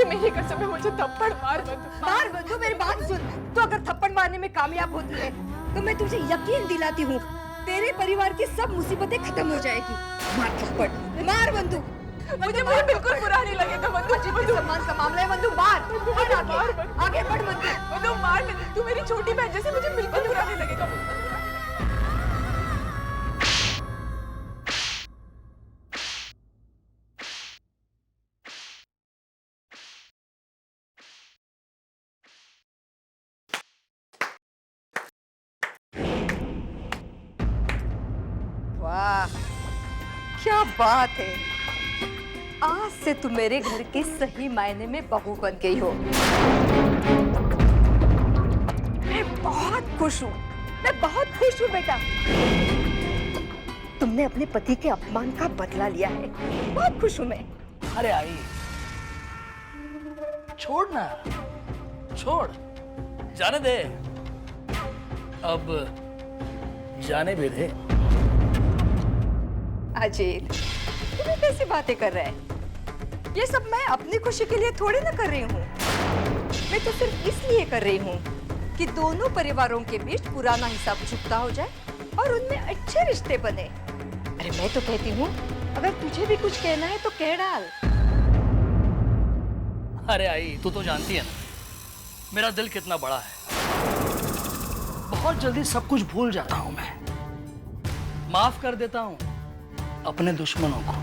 में ही कसम है, मुझे थप्पड़ मार बंधु। मार बंधु, मेरी बात सुन। तो अगर थप्पड़ मारने में कामयाब होती है तो मैं तुझे यकीन दिलाती हूँ तेरे परिवार की सब मुसीबतें खत्म हो जाएगी। मार थप्पड़, मार बंधु। मुझे बिल्कुल बुरा नहीं लगेगा बंधु। सम्मान का मामला है बंधु, मार। आगे बढ़ बंधु। बंधु मार, तू मेरी छोटी बहन जैसे, मुझे बिल्कुल बुरा नहीं लगेगा। वाह, क्या बात है। आज से तू मेरे घर की सही मायने में बहू बन गई हो। मैं बहुत खुश हूँ, मैं बहुत खुश हूँ बेटा। तुमने अपने पति के अपमान का बदला लिया है, बहुत खुश हूँ मैं। अरे आई, छोड़ ना, छोड़, जाने दे, अब जाने भी दे। अजीत, तुम्हें कैसी बातें कर रहे हैं? ये सब मैं अपनी खुशी के लिए थोड़ी ना कर रही हूँ। मैं तो सिर्फ इसलिए कर रही हूँ कि दोनों परिवारों के बीच पुराना हिसाब चुकता हो जाए और उनमें अच्छे रिश्ते बने। अरे मैं तो कहती हूँ, अगर तुझे भी कुछ कहना है तो कह डाल। अरे आई, तू तो जानती है ना मेरा दिल कितना बड़ा है। बहुत जल्दी सब कुछ भूल जाता हूँ मैं, माफ कर देता हूँ अपने दुश्मनों को।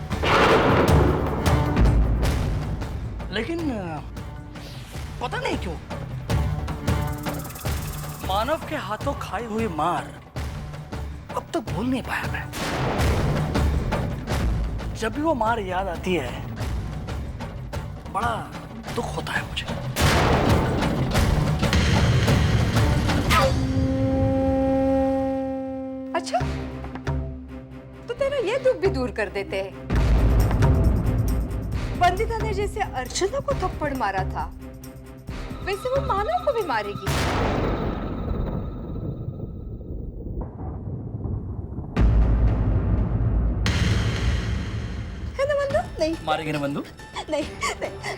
लेकिन पता नहीं क्यों मानव के हाथों खाई हुई मार अब तक भूल नहीं पाया मैं। जब भी वो मार याद आती है बड़ा दुख होता है मुझे। अच्छा, तो तेरा ये दुख भी दूर कर देते हैं। वंदिता ने जैसे अर्चना को थप्पड़ मारा था, वैसे वो मानव को भी मारेगी। है ना बंधु? नहीं मारेगी ना बंधु? नहीं,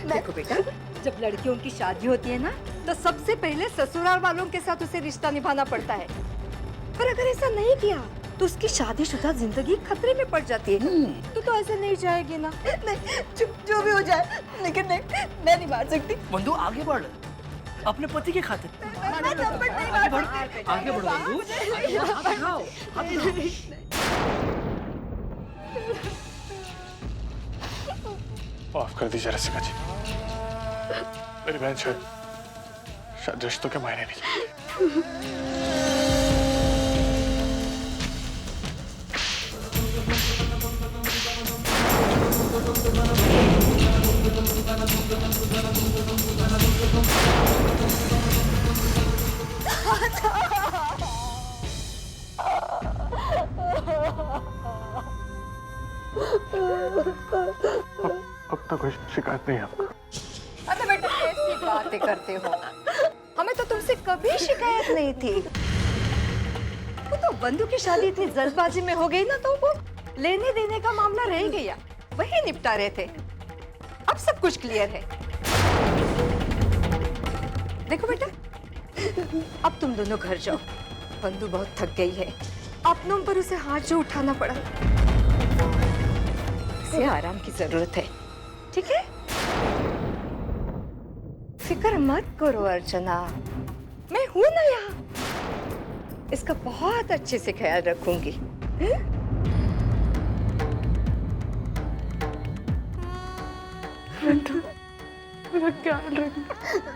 देखो बेटा, जब लड़कियों की शादी होती है ना, तो सबसे पहले ससुराल वालों के साथ उसे रिश्ता निभाना पड़ता है। पर अगर ऐसा नहीं किया तो उसकी शादीशुदा जिंदगी खतरे में पड़ जाती है। तो ऐसे नहीं जाएगी ना? नहीं, जो भी हो जाए, लेकिन नहीं, मैं नहीं मार सकती। बंधु आगे बढ़, अपने पति के खातिर आगे बढ़, आगे बढ़ बंधु, हाथ उठाओ, हाथ उठाओ। माफ कर दीजिए रसिका जी, मेरी बहन शायद रिश्तों के मायने नहीं जानती। अब तक कोई शिकायत नहीं है आपको? अरे बेटा, कैसी बातें करते हो? हमें तो तुमसे कभी शिकायत नहीं थी। वो तो बंधु की शादी इतनी जल्दबाजी में हो गई ना, तो वो लेने देने का मामला रह गया, वही निपटा रहे थे। अब सब कुछ क्लियर है। देखो बेटा, अब तुम दोनों घर जाओ। बंधु बहुत थक गई है, अपनों पर उसे हाथ जो उठाना पड़ा, उसे आराम की जरूरत है, ठीक है? फिक्र मत करो अर्चना, मैं हूं ना यहाँ। इसका बहुत अच्छे से ख्याल रखूंगी। मेरा ख्याल रखना।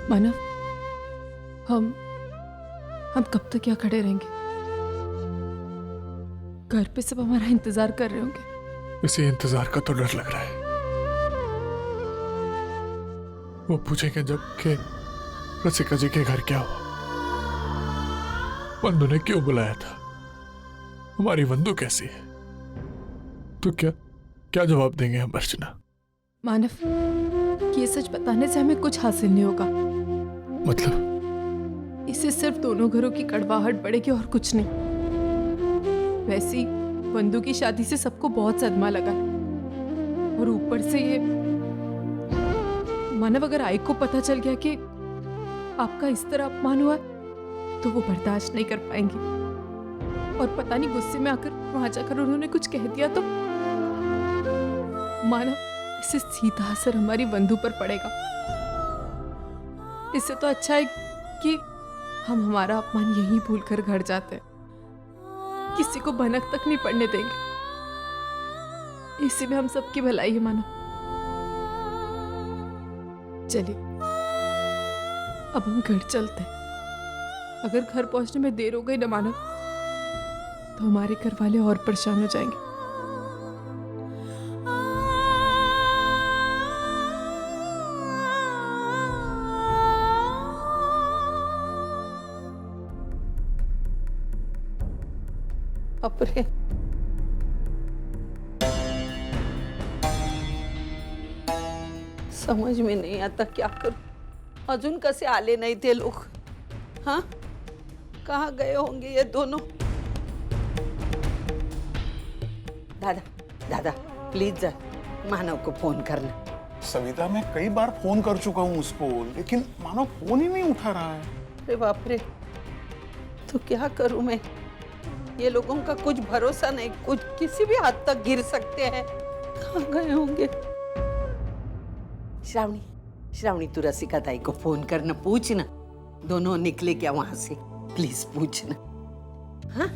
मानव, हम हम कब तक यहाँ खड़े रहेंगे? घर पे सब हमारा इंतजार कर रहे होंगे। इसी इंतजार का तो डर लग रहा है। वो पूछेंगे जब कि रसिका जी के घर क्या हुआ, वंदु ने क्यों बुलाया था, हमारी वंदु कैसी है, तो क्या क्या जवाब देंगे हम अर्चना? मानव, ये सच बताने से हमें कुछ हासिल नहीं होगा। मतलब? इससे सिर्फ दोनों घरों की कड़वाहट बढ़ेगी और कुछ नहीं। वैसे ही वंदु की शादी से सबको बहुत सदमा लगा और ऊपर से ये मानव, अगर आई को पता चल गया कि आपका इस तरह अपमान हुआ तो वो बर्दाश्त नहीं कर पाएंगी और पता नहीं गुस्से में आकर वहां जाकर उन्होंने कुछ कह दिया तो मानव, इससे सीधा असर हमारी वंदु पर पड़ेगा। इससे तो अच्छा है कि हम हमारा अपमान यहीं भूलकर घर जाते हैं, किसी को भनक तक नहीं पड़ने देंगे। इसी में हम सबकी भलाई है मानव। चलिए अब हम घर चलते हैं। अगर घर पहुंचने में देर हो गई ना मानव, तो हमारे घर वाले और परेशान हो जाएंगे। अपरे समझ में नहीं आता क्या करूं। अजून कसे आले नहीं थे लोग? हाँ, कहाँ गए होंगे ये दोनों? दादा दादा प्लीज जा, मानव को फोन करना। सविता, मैं कई बार फोन कर चुका हूँ उसको, लेकिन मानव फोन ही नहीं उठा रहा है। अरे बाप रे, तो क्या करूं मैं? ये लोगों का कुछ भरोसा नहीं, कुछ किसी भी हद तक गिर सकते हैं। कहाँ गए होंगे? श्रावणी, श्रावणी तू रसिका ताई को फोन करना, पूछना दोनों निकले क्या वहां से, प्लीज पूछना। हाँ?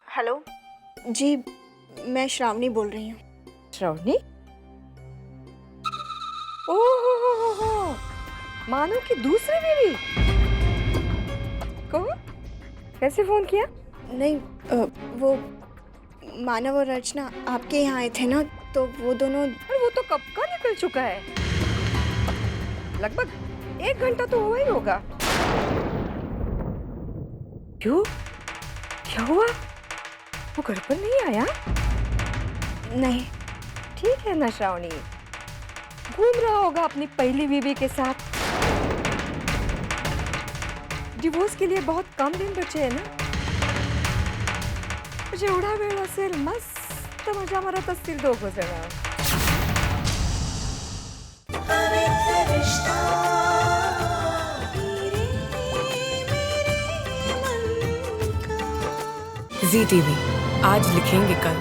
हेलो जी, मैं श्रावणी बोल रही हूँ। श्रावणी? ओह, मानव की दूसरी बीवी को कैसे फोन किया? नहीं, वो मानव और अर्चना आपके यहाँ आए थे ना, तो वो दोनों। और वो तो कब का निकल चुका है, लगभग 1 घंटा तो हुआ ही होगा। क्यों, क्या हुआ? वो घर पर नहीं आया? नहीं। ठीक है ना श्रावणी, घूम रहा होगा अपनी पहली बीवी के साथ। डिवोर्स के लिए बहुत कम दिन बचे हैं ना। जेवढा वेळ असेल मस्त मजा मारत असतील दोघं जण। ZTV, आज लिखेंगे कल।